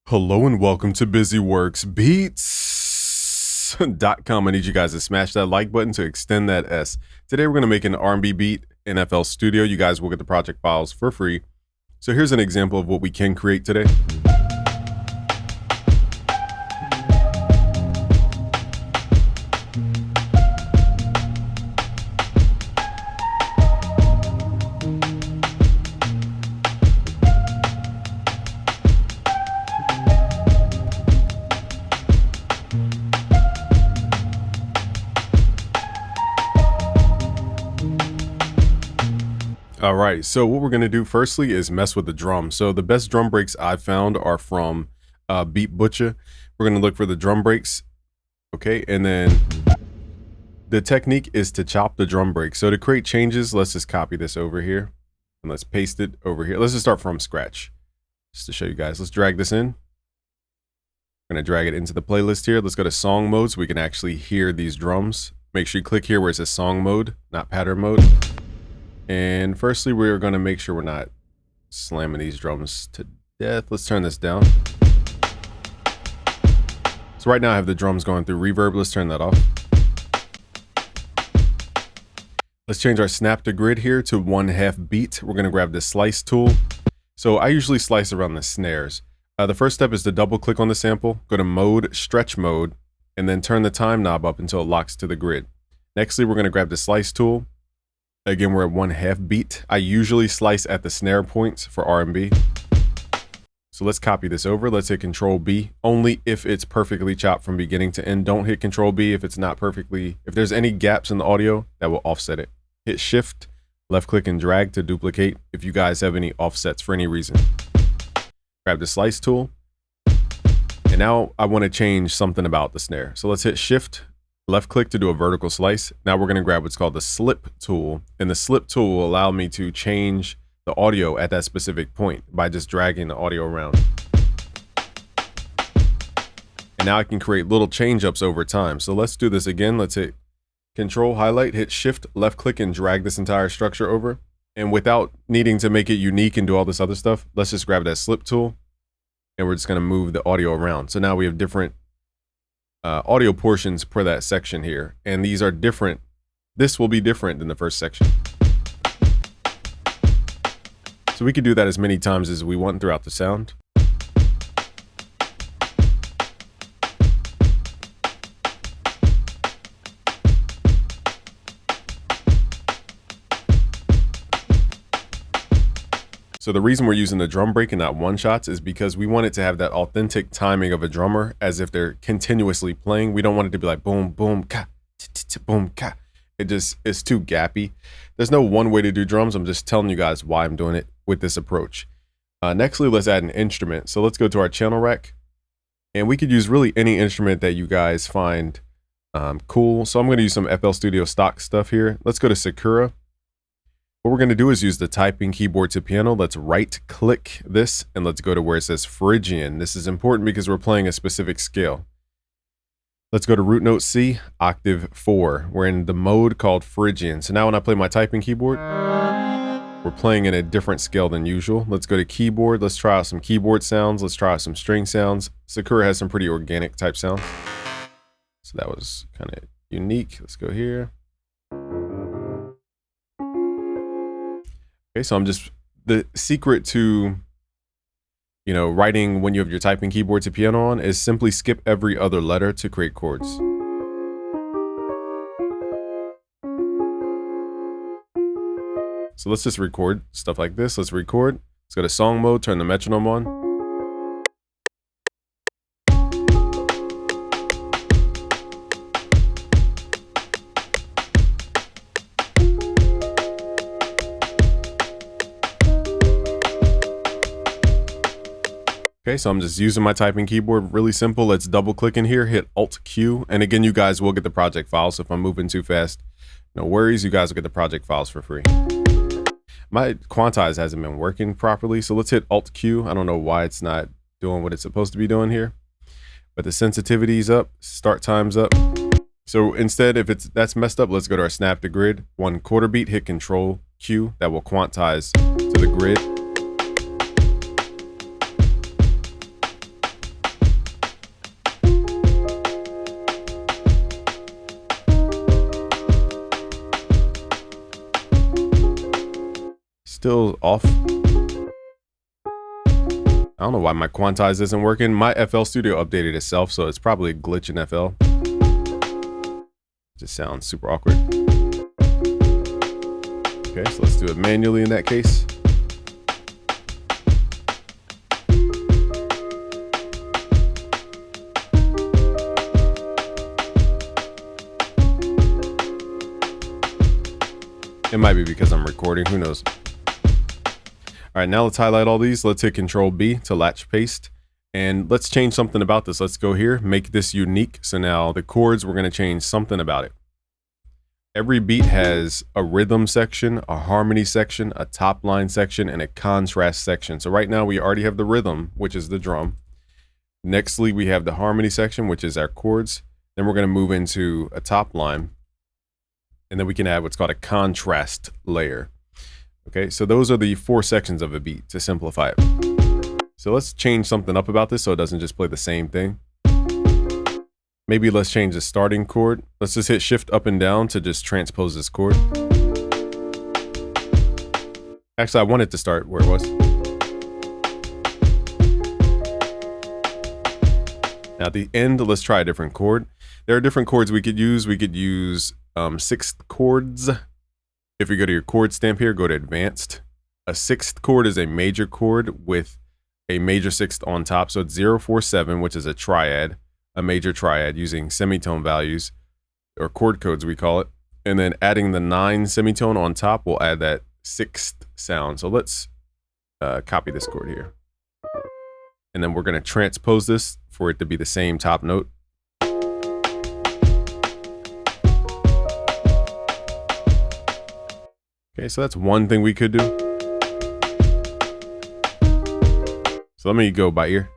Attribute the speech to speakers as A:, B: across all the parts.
A: Hello and welcome to BusyWorksBeats.com. I need you guys to smash that like button to extend that S. Today we're going to make an R&B beat in FL Studio. You guys will get the project files for free. So here's an example of what we can create today. All right, so what we're going to do firstly is mess with the drum. So the best drum breaks I've found are from Beat Butcher. We're going to look for the drum breaks. Okay, and then the technique is to chop the drum break. So to create changes, let's just copy this over here and let's paste it over here. Let's just start from scratch just to show you guys. Let's drag this in. I'm going to drag it into the playlist here. Let's go to song mode so we can actually hear these drums. Make sure you click here where it says song mode, not pattern mode. And firstly, we're going to make sure we're not slamming these drums to death. Let's turn this down. So right now I have the drums going through reverb. Let's turn that off. Let's change our snap to grid here to 1/2 beat. We're going to grab the slice tool. So I usually slice around the snares. The first step is to double click on the sample, go to mode, stretch mode, and then turn the time knob up until it locks to the grid. Nextly, we're going to grab the slice tool. Again, we're at 1/2 beat. I usually slice at the snare points for R&B. So let's copy this over. Let's hit Control B, only if it's perfectly chopped from beginning to end. Don't hit Control B if it's not perfectly, if there's any gaps in the audio, that will offset it. Hit Shift, left click and drag to duplicate if you guys have any offsets for any reason. Grab the slice tool. And now I want to change something about the snare. So let's hit Shift, left click to do a vertical slice. Now we're going to grab what's called the slip tool, and the slip tool will allow me to change the audio at that specific point by just dragging the audio around. And now I can create little change ups over time. So let's do this again. Let's hit Control, highlight, hit Shift, left click and drag this entire structure over. And without needing to make it unique and do all this other stuff, let's just grab that slip tool and we're just going to move the audio around. So now we have different audio portions per that section here, and these are different. This will be different than the first section. So we could do that as many times as we want throughout the sound. So the reason we're using the drum break and not one shots is because we want it to have that authentic timing of a drummer as if they're continuously playing. We don't want it to be like boom, boom, ka, boom, ka. It just is too gappy. There's no one way to do drums. I'm just telling you guys why I'm doing it with this approach. Nextly, let's add an instrument. So let's go to our channel rack, and we could use really any instrument that you guys find cool. So I'm going to use some FL Studio stock stuff here. Let's go to Sakura. What we're going to do is use the typing keyboard to piano. Let's right click this and let's go to where it says Phrygian. This is important because we're playing a specific scale. Let's go to root note C, octave 4. We're in the mode called Phrygian. So now when I play my typing keyboard, we're playing in a different scale than usual. Let's go to keyboard. Let's try out some keyboard sounds. Let's try out some string sounds. Sakura has some pretty organic type sounds. So that was kind of unique. Let's go here. Okay, so the secret to, writing when you have your typing keyboard to piano on is simply skip every other letter to create chords. So let's just record stuff like this. Let's record. Let's go to song mode, turn the metronome on. Okay, so I'm just using my typing keyboard, really simple. Let's double click in here, hit Alt Q. And again, you guys will get the project files. So if I'm moving too fast, no worries, you guys will get the project files for free. My quantize hasn't been working properly, so let's hit Alt Q. I don't know why it's not doing what it's supposed to be doing here, but the sensitivity's up, start time's up. So instead, if that's messed up, let's go to our snap to grid, 1/4 beat, hit Control Q. That will quantize to the grid. still off. I don't know why my quantize isn't working. My FL Studio updated itself, so it's probably a glitch in FL. Just sounds super awkward. Okay, so let's do it manually in that case. It might be because I'm recording, who knows. All right, now let's highlight all these. Let's hit Control B to latch paste. And let's change something about this. Let's go here, make this unique. So now the chords, we're gonna change something about it. Every beat has a rhythm section, a harmony section, a top line section, and a contrast section. So right now we already have the rhythm, which is the drum. Nextly, we have the harmony section, which is our chords. Then we're gonna move into a top line. And then we can add what's called a contrast layer. Okay, so those are the 4 sections of a beat to simplify it. So let's change something up about this so it doesn't just play the same thing. Maybe let's change the starting chord. Let's just hit shift up and down to just transpose this chord. Actually, I want it to start where it was. Now at the end, let's try a different chord. There are different chords we could use. We could use 6th chords. If you go to your chord stamp here, go to advanced. A 6th chord is a major chord with a major 6th on top. So it's 0, 4, 7, which is a triad, a major triad using semitone values or chord codes, we call it. And then adding the 9 semitone on top will add that 6th sound. So let's copy this chord here. And then we're going to transpose this for it to be the same top note. Okay, so that's one thing we could do. So let me go by ear.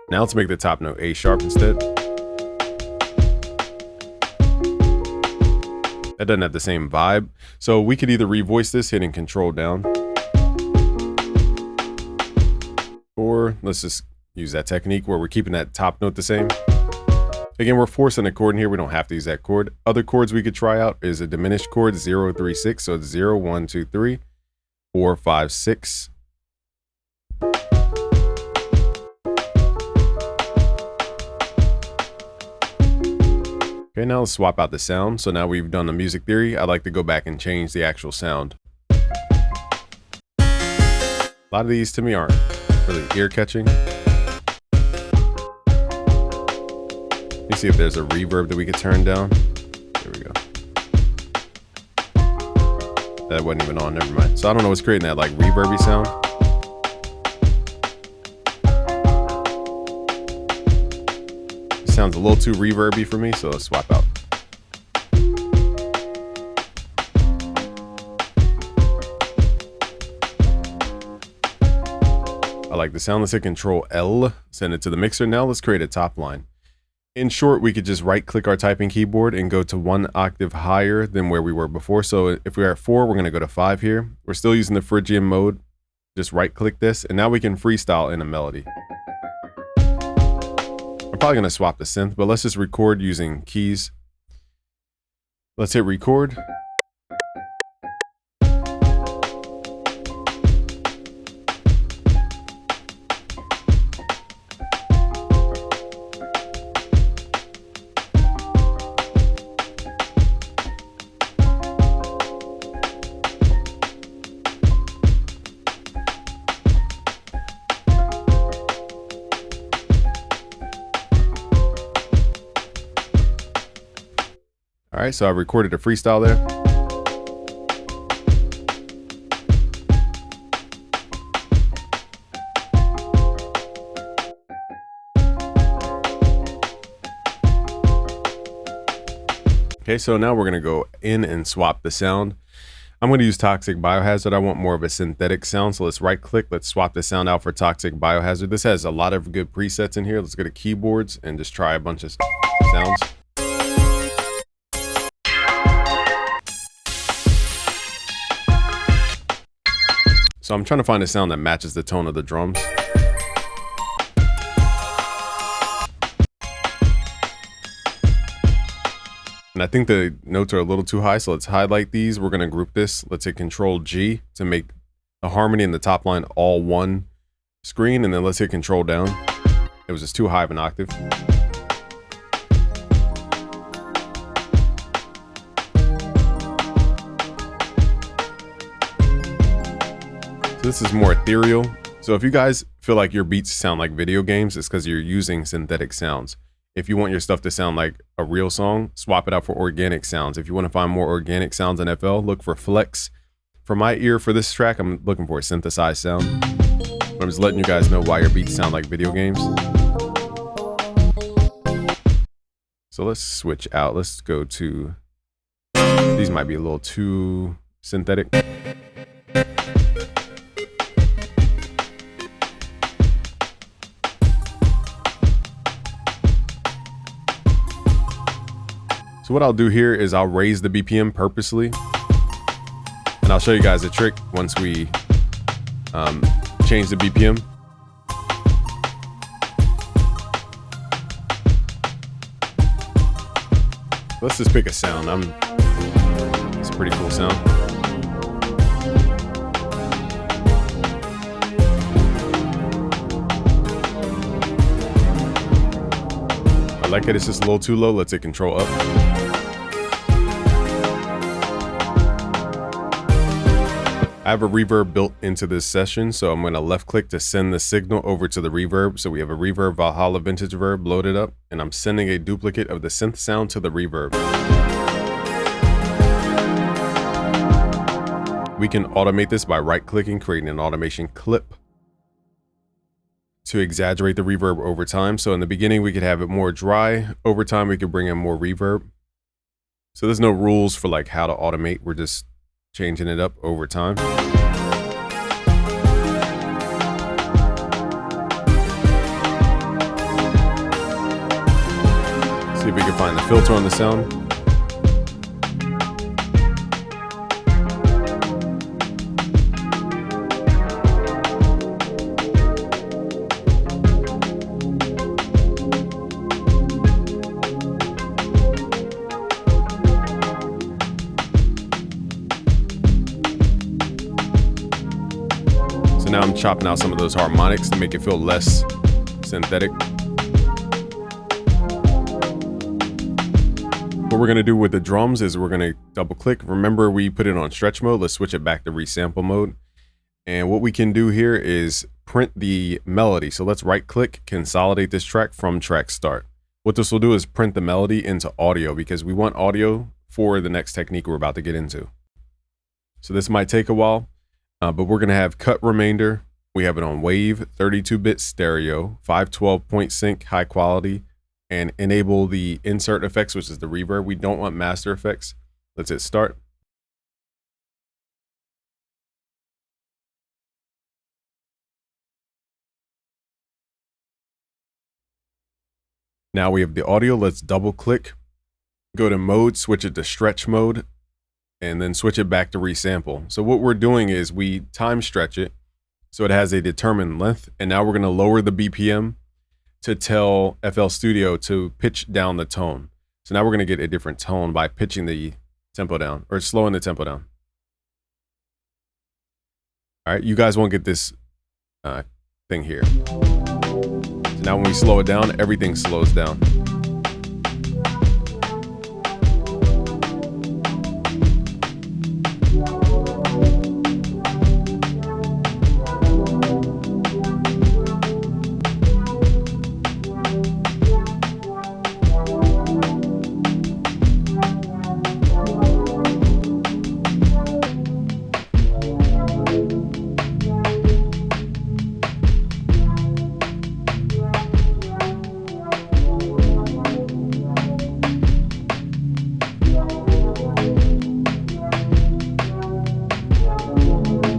A: Now let's make the top note A sharp instead. That doesn't have the same vibe. So we could either revoice this hitting Control down. Or let's just use that technique where we're keeping that top note the same. Again, we're forcing a chord in here. We don't have to use that chord. Other chords we could try out is a diminished chord, 0, 3, 6. So it's 0, 1, 2, 3, 4, 5, 6. Okay, now let's swap out the sound. So now we've done the music theory. I'd like to go back and change the actual sound. A lot of these to me aren't really ear catching. Let me see if there's a reverb that we could turn down. There we go. That wasn't even on, never mind. So I don't know what's creating that like reverby sound. It sounds a little too reverby for me, so let's swap out. I like the sound. Let's hit Control L, send it to the mixer. Now let's create a top line. In short, we could just right click our typing keyboard and go to 1 octave higher than where we were before. So if we are at 4, we're going to go to 5 here. We're still using the Phrygian mode. Just right click this and now we can freestyle in a melody. I'm probably going to swap the synth, but let's just record using keys. Let's hit record. All right, so I recorded a freestyle there. Okay, so now we're gonna go in and swap the sound. I'm gonna use Toxic Biohazard. I want more of a synthetic sound, so let's right click. Let's swap the sound out for Toxic Biohazard. This has a lot of good presets in here. Let's go to keyboards and just try a bunch of sounds. So I'm trying to find a sound that matches the tone of the drums. And I think the notes are a little too high, so let's highlight these. We're gonna group this. Let's hit Control G to make the harmony in the top line all one screen, and then let's hit Control down. It was just too high of an octave. So this is more ethereal. So if you guys feel like your beats sound like video games, it's because you're using synthetic sounds. If you want your stuff to sound like a real song, swap it out for organic sounds. If you want to find more organic sounds in FL, look for Flex. For my ear, for this track, I'm looking for a synthesized sound. But I'm just letting you guys know why your beats sound like video games. So let's switch out. Let's go to, these might be a little too synthetic. So what I'll do here is I'll raise the BPM purposely, and I'll show you guys a trick once we change the BPM. Let's just pick a sound. It's a pretty cool sound. I like it. It's just a little too low. Let's hit Control up. I have a reverb built into this session, so I'm going to left click to send the signal over to the reverb. So we have a reverb Valhalla vintage verb loaded up, and I'm sending a duplicate of the synth sound to the reverb. We can automate this by right clicking, creating an automation clip to exaggerate the reverb over time. So in the beginning, we could have it more dry. Over time, we could bring in more reverb. So there's no rules for like how to automate. We're just changing it up over time. See if we can find the filter on the sound. Now I'm chopping out some of those harmonics to make it feel less synthetic. What we're gonna do with the drums is we're gonna double click. Remember, we put it on stretch mode. Let's switch it back to resample mode. And what we can do here is print the melody. So let's right click, consolidate this track from track start. What this will do is print the melody into audio, because we want audio for the next technique we're about to get into. So this might take a while. But we're going to have cut remainder. We have it on wave, 32-bit stereo, 512 point sync, high quality, and enable the insert effects, which is the reverb. We don't want master effects. Let's hit start. Now we have the audio. Let's double click, go to mode, switch it to stretch mode, and then switch it back to resample. So what we're doing is we time stretch it so it has a determined length, and now we're going to lower the BPM to tell FL Studio to pitch down the tone. So now we're going to get a different tone by pitching the tempo down, or slowing the tempo down. All right, you guys won't get this thing here. So now when we slow it down, everything slows down.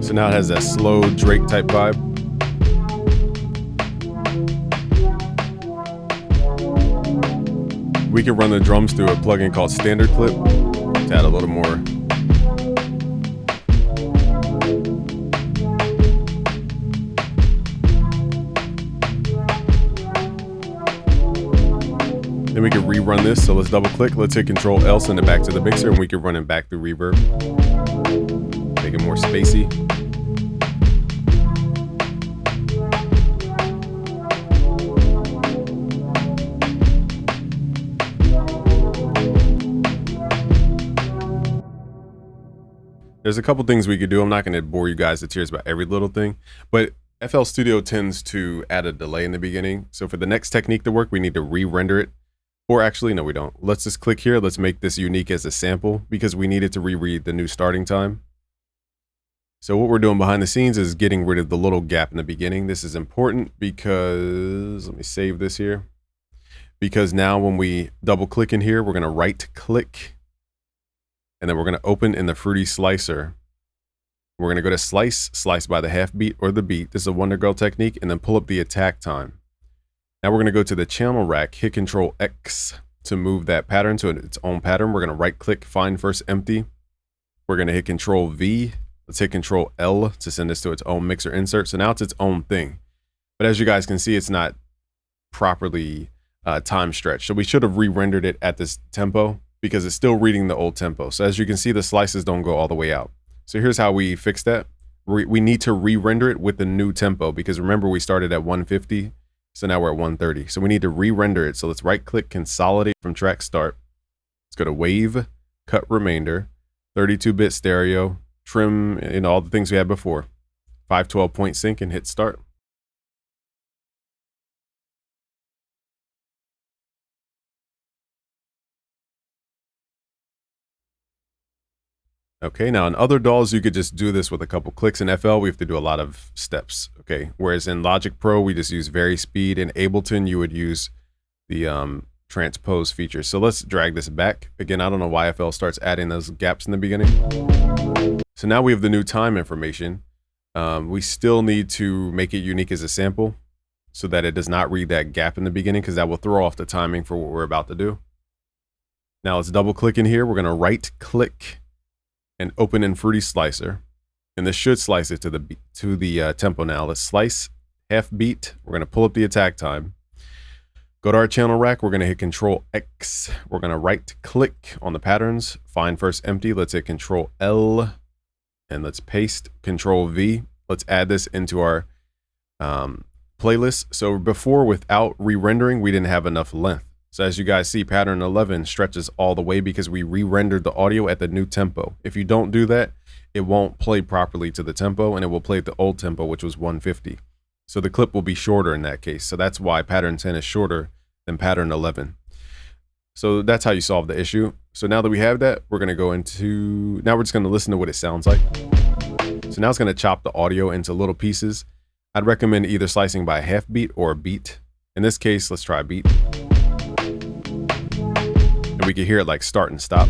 A: So now it has that slow Drake type vibe. We can run the drums through a plugin called Standard Clip to add a little more. Then we can rerun this. So let's double click. Let's hit Control L, send it back to the mixer, and we can run it back through reverb. Make it more spacey. There's a couple things we could do. I'm not going to bore you guys to tears about every little thing, but FL Studio tends to add a delay in the beginning. So for the next technique to work, we need to re-render it. Or actually, no, we don't. Let's just click here. Let's make this unique as a sample because we needed to reread the new starting time. So what we're doing behind the scenes is getting rid of the little gap in the beginning. This is important because, let me save this here. Because now when we double click in here, we're going to right click. And then we're going to open in the Fruity Slicer. We're going to go to slice, slice by the half beat or the beat. This is a Wonder Girl technique, and then pull up the attack time. Now we're going to go to the channel rack, hit Control X to move that pattern to its own pattern. We're going to right click, find first empty. We're going to hit Control V. Let's hit Control L to send this to its own mixer insert. So now it's its own thing. But as you guys can see, it's not properly time stretched. So we should have re-rendered it at this tempo, because it's still reading the old tempo. So as you can see, the slices don't go all the way out. So here's how we fix that. We need to re-render it with the new tempo, because remember we started at 150. So now we're at 130. So we need to re-render it. So let's right click, consolidate from track start. Let's go to wave, cut remainder, 32-bit stereo, trim, and all the things we had before. 512 point sync and hit start. Okay, now in other DAWs, you could just do this with a couple clicks. In FL, we have to do a lot of steps, okay? Whereas in Logic Pro, we just use Vari-Speed. In Ableton, you would use the transpose feature. So let's drag this back. Again, I don't know why FL starts adding those gaps in the beginning. So now we have the new time information. We still need to make it unique as a sample so that it does not read that gap in the beginning, because that will throw off the timing for what we're about to do. Now let's double click in here. We're going to right click and open in Fruity Slicer, and this should slice it to the tempo. Now let's slice half beat. We're going to pull up the attack time, go to our channel rack. We're going to hit Control X. We're going to right click on the patterns, find first empty. Let's hit Control L and let's paste. Control V. Let's add this into our playlist. So before, without re-rendering, we didn't have enough length. So as you guys see, pattern 11 stretches all the way because we re-rendered the audio at the new tempo. If you don't do that, it won't play properly to the tempo, and it will play at the old tempo, which was 150. So the clip will be shorter in that case. So that's why pattern 10 is shorter than pattern 11. So that's how you solve the issue. So now that we have that, we're going to go into, now we're just going to listen to what it sounds like. So now it's going to chop the audio into little pieces. I'd recommend either slicing by a half beat or a beat. In this case, let's try a beat. And we can hear it like start and stop.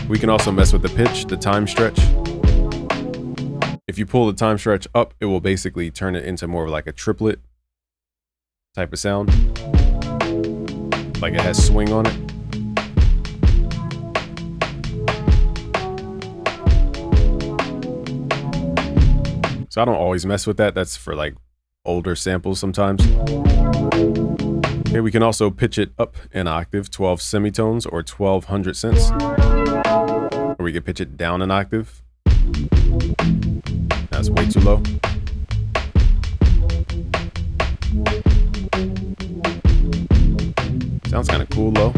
A: We can also mess with the pitch, the time stretch. If you pull the time stretch up, it will basically turn it into more of like a triplet type of sound. Like it has swing on it. So I don't always mess with that. That's for like older samples sometimes. Okay, we can also pitch it up an octave, 12 semitones or 1200 cents. Or we can pitch it down an octave. That's way too low. Sounds kind of cool low.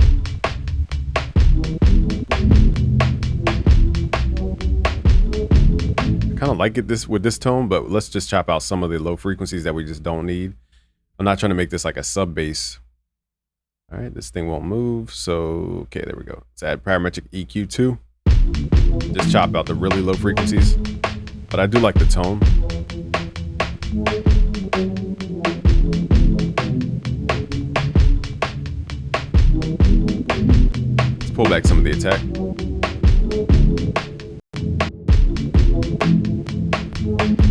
A: Kind of like it with this tone, but let's just chop out some of the low frequencies that we just don't need. I'm not trying to make this like a sub bass. All right, this thing won't move. So, okay, there we go. Let's add parametric EQ too. Just chop out the really low frequencies. But I do like the tone. Let's pull back some of the attack.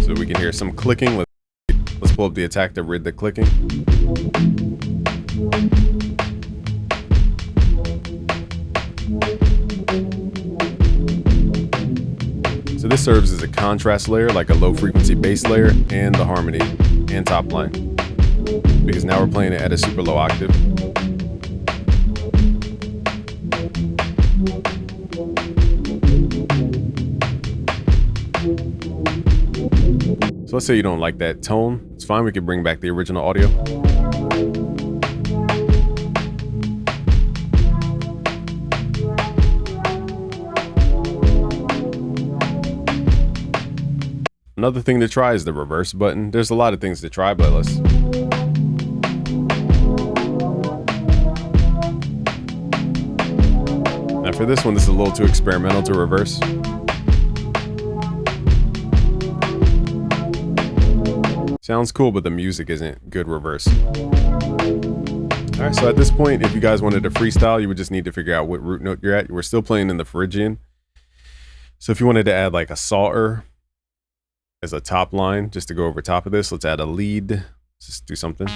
A: So we can hear some clicking. Let's pull up the attack to rid the clicking. So this serves as a contrast layer, like a low frequency bass layer, and the harmony. and top line, because now we're playing it at a super low octave. So let's say you don't like that tone. It's fine. We can bring back the original audio. Another thing to try is the reverse button. There's a lot of things to try, but let's... Now for this one, this is a little too experimental to reverse. Sounds cool, but the music isn't good reverse. All right, so at this point, if you guys wanted to freestyle, you would just need to figure out what root note you're at. We're still playing in the Phrygian. So if you wanted to add like a saw as a top line, just to go over top of this, let's add a lead. Let's just do something.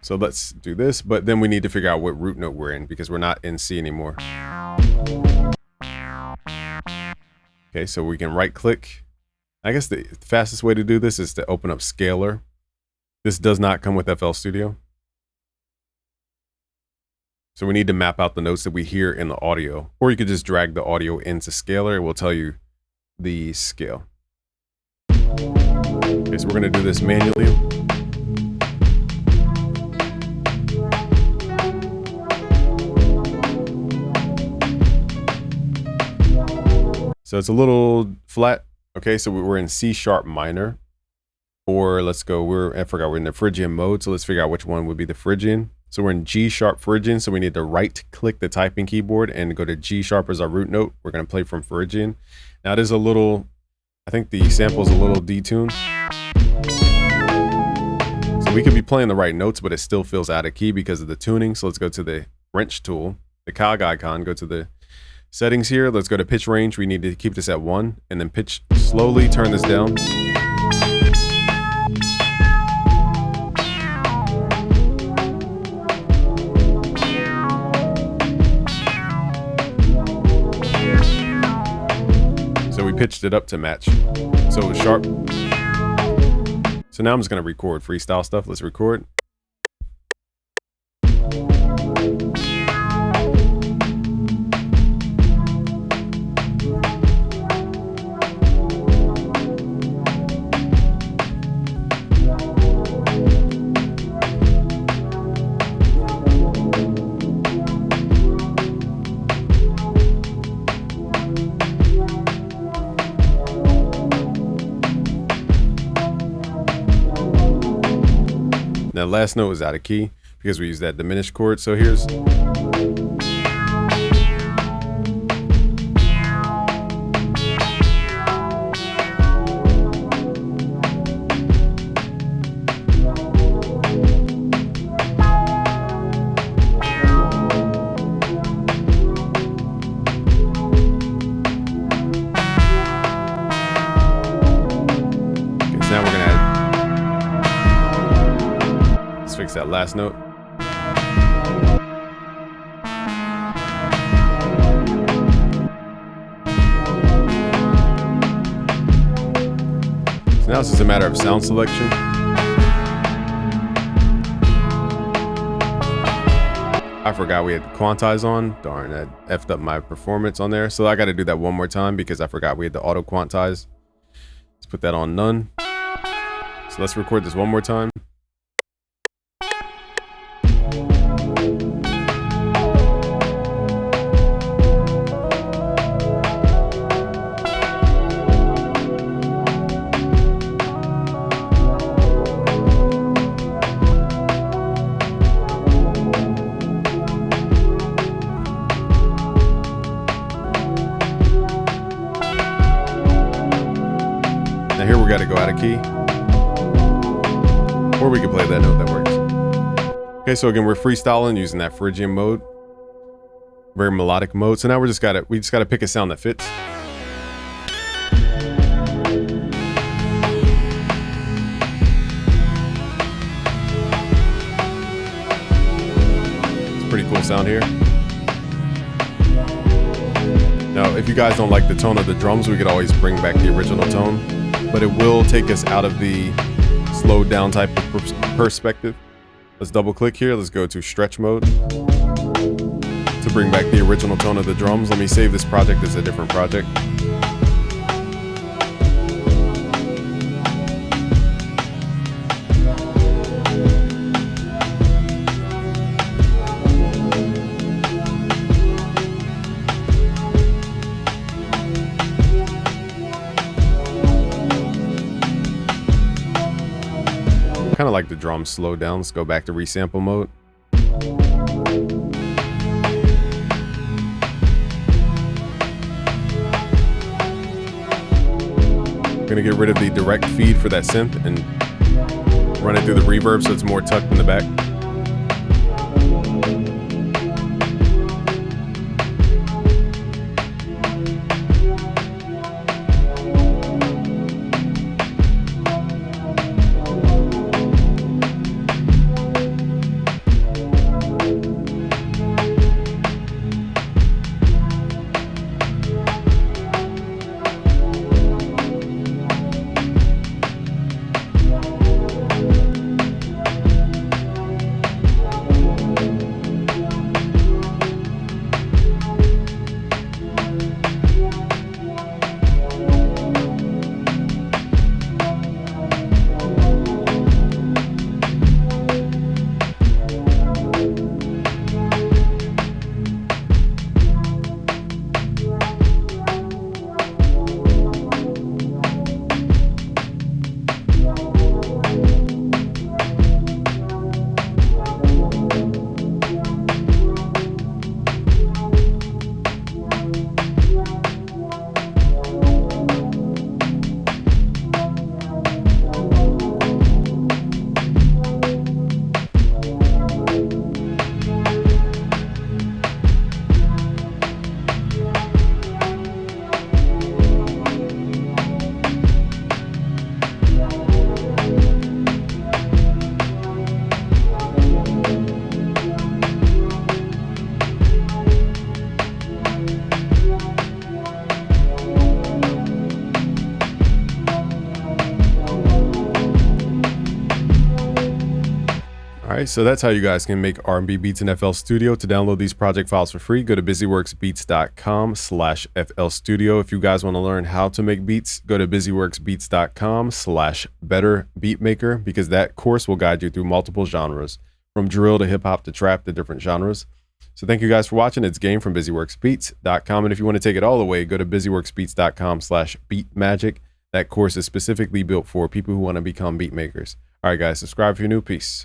A: So let's do this, but then we need to figure out what root note we're in because we're not in C anymore. Okay, so we can right click. I guess the fastest way to do this is to open up Scalar. This does not come with FL Studio. So we need to map out the notes that we hear in the audio, or you could just drag the audio into Scalar. It will tell you the scale. Okay, so we're gonna do this manually. So it's a little flat. Okay, so we're in C sharp minor, or let's go, I forgot we're in the Phrygian mode. So let's figure out which one would be the Phrygian. So we're in G sharp Phrygian. So we need to right click the typing keyboard and go to G sharp as our root note. We're gonna play from Phrygian. Now it is a little, I think the sample is a little detuned. So we could be playing the right notes, but it still feels out of key because of the tuning. So let's go to the wrench tool, the cog icon, go to the settings here. Let's go to pitch range. We need to keep this at 1 and then pitch, slowly turn this down. So we pitched it up to match. So it was sharp. So now I'm just gonna record freestyle stuff. Let's record. Now last note is out of key because we use that diminished chord. So here's, fix that last note. So now it's just a matter of sound selection. I forgot we had quantize on. Darn, that effed up my performance on there. So I got to do that one more time because I forgot we had the auto quantize. Let's put that on none. So let's record this one more time. Now here we got to go out of key, or we can play that note, that works. Okay, so again, we're freestyling using that Phrygian mode, very melodic mode. So now we just gotta pick a sound that fits. It's a pretty cool sound here. Now, if you guys don't like the tone of the drums, we could always bring back the original tone, but it will take us out of the slowed down type of perspective. Let's double click here. Let's go to stretch mode to bring back the original tone of the drums. Let me save this project as a different project. Kind of like the drums slow down. Let's go back to resample mode. I'm gonna get rid of the direct feed for that synth and run it through the reverb so it's more tucked in the back. Alright, so that's how you guys can make R&B beats in FL Studio. To download these project files for free, go to busyworksbeats.com/FL Studio. If you guys want to learn how to make beats, go to busyworksbeats.com/betterbeatmaker, because that course will guide you through multiple genres, from drill to hip hop to trap to different genres. So thank you guys for watching. It's Game from busyworksbeats.com. And if you want to take it all the way, go to busyworksbeats.com/beatmagic. That course is specifically built for people who want to become beat makers. All right, guys, subscribe if you're new. Peace.